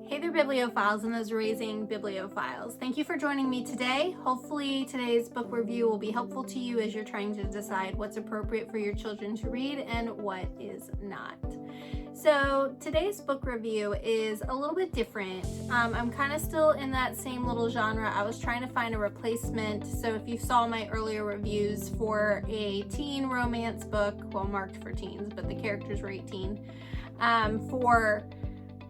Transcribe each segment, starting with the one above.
Hey there, bibliophiles and those raising bibliophiles. Thank you for joining me today. Hopefully today's book review will be helpful to you as you're trying to decide what's appropriate for your children to read and what is not. So today's book review is a little bit different. I'm kind of still in that same little genre. I was trying to find a replacement. So if you saw my earlier reviews for a teen romance book, well, marked for teens, but the characters were 18, for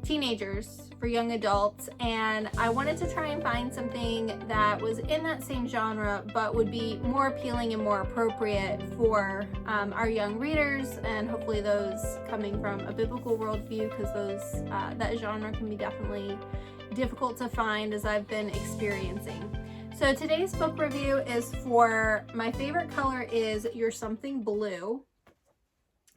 teenagers, for young adults, and I wanted to try and find something that was in that same genre but would be more appealing and more appropriate for our young readers, and hopefully those coming from a biblical worldview, because that genre can be definitely difficult to find, as I've been experiencing. So today's book review is for My Favorite Color Is You're Something Blue,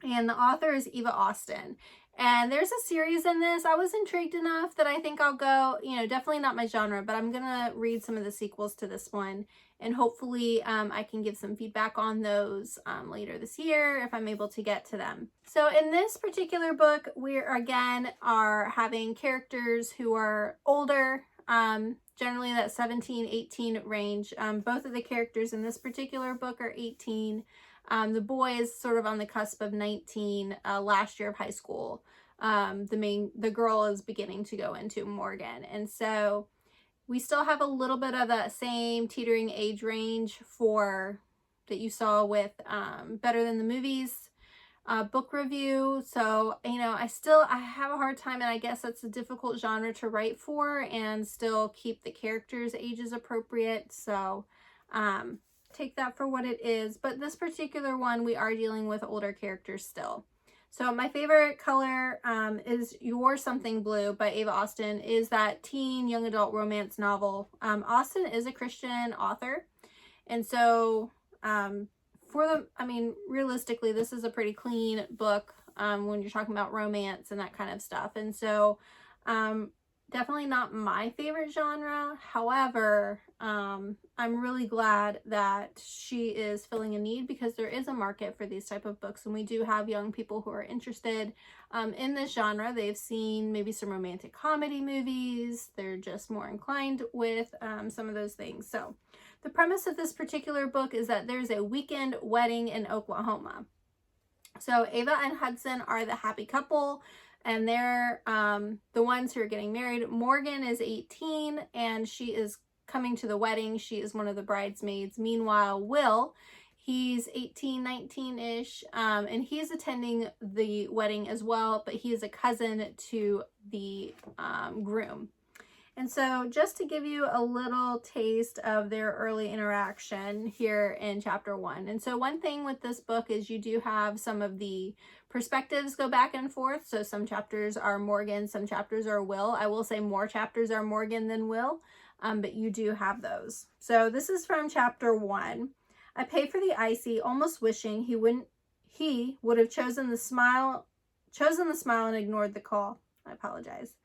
and the author is Eva Austin. And there's a series in this. I was intrigued enough that I think I'll go, definitely not my genre, but I'm going to read some of the sequels to this one. And hopefully I can give some feedback on those later this year if I'm able to get to them. So in this particular book, we again are having characters who are older, generally that 17, 18 range. Both of the characters in this particular book are 18. The boy is sort of on the cusp of 19, last year of high school. The girl is beginning to go into Morgan. And so we still have a little bit of that same teetering age range that you saw with Better Than the Movies book review. So, I have a hard time, and I guess that's a difficult genre to write for and still keep the characters' ages appropriate. So, take that for what it is. But this particular one, we are dealing with older characters still. So My Favorite Color is You're Something Blue by Eva Austin, is that teen young adult romance novel. Austin is a Christian author. And so realistically, this is a pretty clean book when you're talking about romance and that kind of stuff. And so definitely not my favorite genre. However, I'm really glad that she is filling a need, because there is a market for these type of books, and we do have young people who are interested in this genre. They've seen maybe some romantic comedy movies. They're just more inclined with some of those things. So the premise of this particular book is that there's a weekend wedding in Oklahoma. So Ava and Hudson are the happy couple, and they're the ones who are getting married. Morgan is 18, and she is coming to the wedding. She is one of the bridesmaids. Meanwhile, Will, he's 18, 19-ish, and he's attending the wedding as well, but he is a cousin to the groom. And so just to give you a little taste of their early interaction here in chapter 1. And so one thing with this book is you do have some of the perspectives go back and forth. So some chapters are Morgan, some chapters are Will. I will say more chapters are Morgan than Will, but you do have those. So this is from chapter 1. I paid for the icy, almost wishing he would have chosen the smile and ignored the call. I apologize.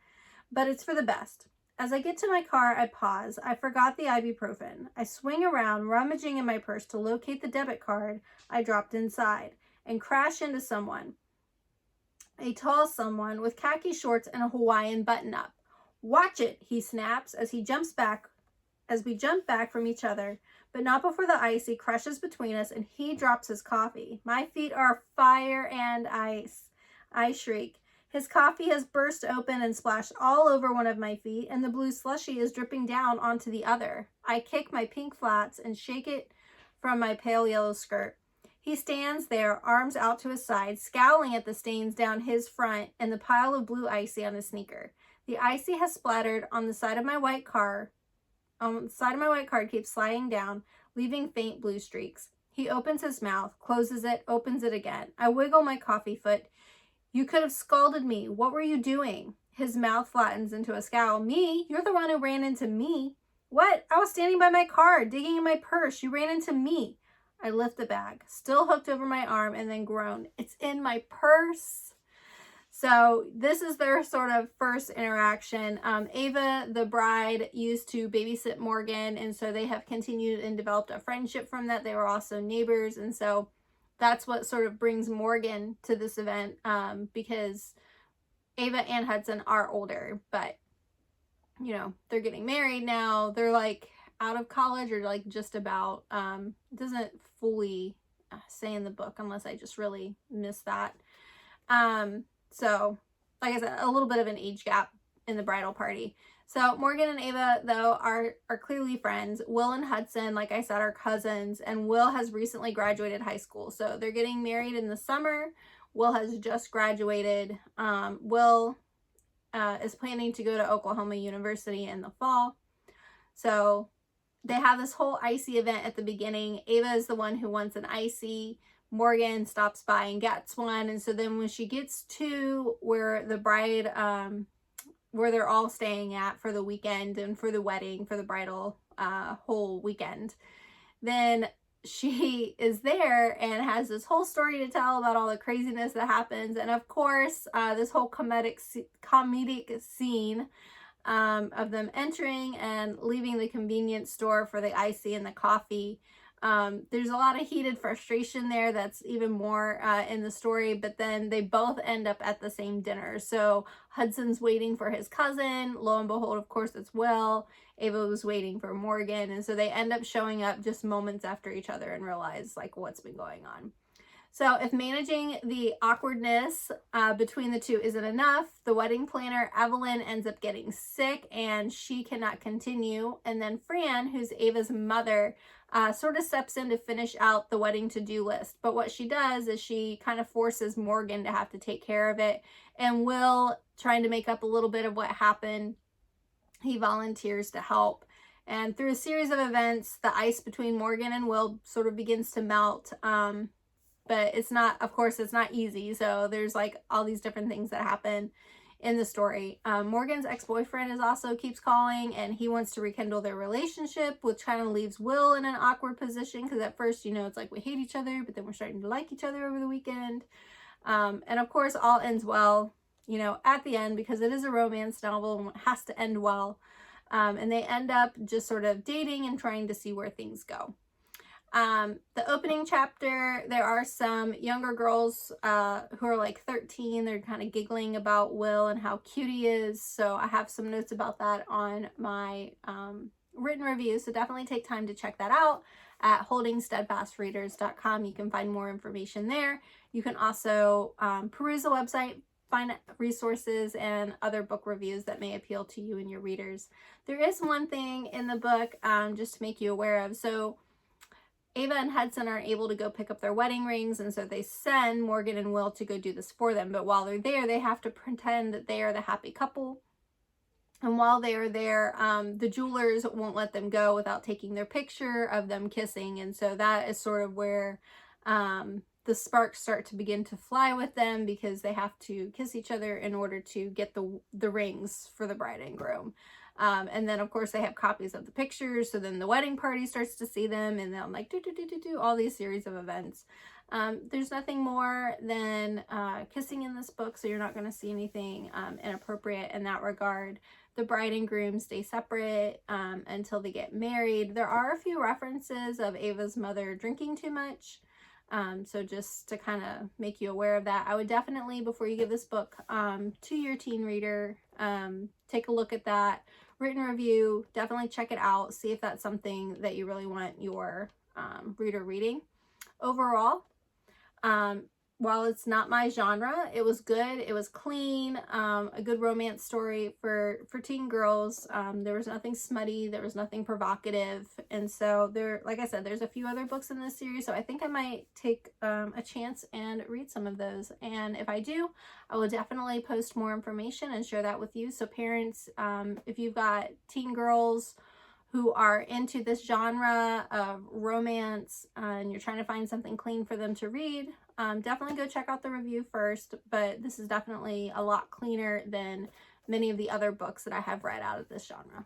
But it's for the best. As I get to my car, I pause. I forgot the ibuprofen. I swing around, rummaging in my purse to locate the debit card I dropped inside, and crash into someone. A tall someone with khaki shorts and a Hawaiian button-up. "Watch it," he snaps as we jump back from each other, but not before the icy crushes between us and he drops his coffee. My feet are fire and ice. I shriek. His coffee has burst open and splashed all over one of my feet, and the blue slushie is dripping down onto the other. I kick my pink flats and shake it from my pale yellow skirt. He stands there, arms out to his side, scowling at the stains down his front and the pile of blue icy on his sneaker. The icy has splattered on the side of my white car. The side of my white card keeps sliding down, leaving faint blue streaks. He opens his mouth, closes it, opens it again. I wiggle my coffee foot. "You could have scalded me. What were you doing?" His mouth flattens into a scowl. "Me? You're the one who ran into me." "What? I was standing by my car, digging in my purse. You ran into me." I lift the bag, still hooked over my arm, and then groan. "It's in my purse." So this is their sort of first interaction. Ava, the bride, used to babysit Morgan, and so they have continued and developed a friendship from that. They were also neighbors, and so that's what sort of brings Morgan to this event, because Ava and Hudson are older, but you know, they're getting married now. They're like out of college or like just about. It doesn't fully say in the book unless I just really missed that. So like I said, a little bit of an age gap in the bridal party. So Morgan and Ava, though, are clearly friends. Will and Hudson, like I said, are cousins, and Will has recently graduated high school. So they're getting married in the summer. Will has just graduated. Will is planning to go to Oklahoma University in the fall. So they have this whole icy event at the beginning. Ava is the one who wants an icy. Morgan stops by and gets one. And so then when she gets to where the bride, where they're all staying at for the weekend and for the wedding, for the bridal whole weekend, then she is there and has this whole story to tell about all the craziness that happens. And of course, this whole comedic scene of them entering and leaving the convenience store for the icy and the coffee. There's a lot of heated frustration there that's even more in the story, but then they both end up at the same dinner. So Hudson's waiting for his cousin. Lo and behold, of course, it's Will. Ava was waiting for Morgan. And so they end up showing up just moments after each other and realize like what's been going on. So if managing the awkwardness between the two isn't enough, the wedding planner, Evelyn, ends up getting sick and she cannot continue. And then Fran, who's Ava's mother, sort of steps in to finish out the wedding to-do list. But what she does is she kind of forces Morgan to have to take care of it. And Will, trying to make up a little bit of what happened, he volunteers to help. And through a series of events, the ice between Morgan and Will sort of begins to melt. But it's not, of course, it's not easy. So there's like all these different things that happen in the story. Morgan's ex-boyfriend is also keeps calling and he wants to rekindle their relationship, which kind of leaves Will in an awkward position because at first, you know, it's like we hate each other, but then we're starting to like each other over the weekend. And of course, all ends well, you know, at the end because it is a romance novel and it has to end well. And they end up just sort of dating and trying to see where things go. The opening chapter, there are some younger girls who are like 13. They're kind of giggling about Will and how cute he is. So I have some notes about that on my written review. So definitely take time to check that out at holdingsteadfastreaders.com. You can find more information there. You can also peruse the website, find resources and other book reviews that may appeal to you and your readers. There is one thing in the book just to make you aware of. So Ava and Hudson aren't able to go pick up their wedding rings, and so they send Morgan and Will to go do this for them. But while they're there, they have to pretend that they are the happy couple. And while they are there, the jewelers won't let them go without taking their picture of them kissing. And so that is sort of where the sparks start to begin to fly with them because they have to kiss each other in order to get the rings for the bride and groom. And then of course they have copies of the pictures. So then the wedding party starts to see them and they'll like do all these series of events. There's nothing more than kissing in this book. So you're not going to see anything inappropriate in that regard. The bride and groom stay separate until they get married. There are a few references of Ava's mother drinking too much. So just to kind of make you aware of that, I would definitely, before you give this book to your teen reader, take a look at that written review, definitely check it out, see if that's something that you really want your reader reading. Overall, while it's not my genre, it was good. It was clean, a good romance story for teen girls. There was nothing smutty, there was nothing provocative, and so there, like I said, there's a few other books in this series, so I think I might take a chance and read some of those. And if I do, I will definitely post more information and share that with you. So parents, if you've got teen girls who are into this genre of romance and you're trying to find something clean for them to read, definitely go check out the review first. But this is definitely a lot cleaner than many of the other books that I have read out of this genre.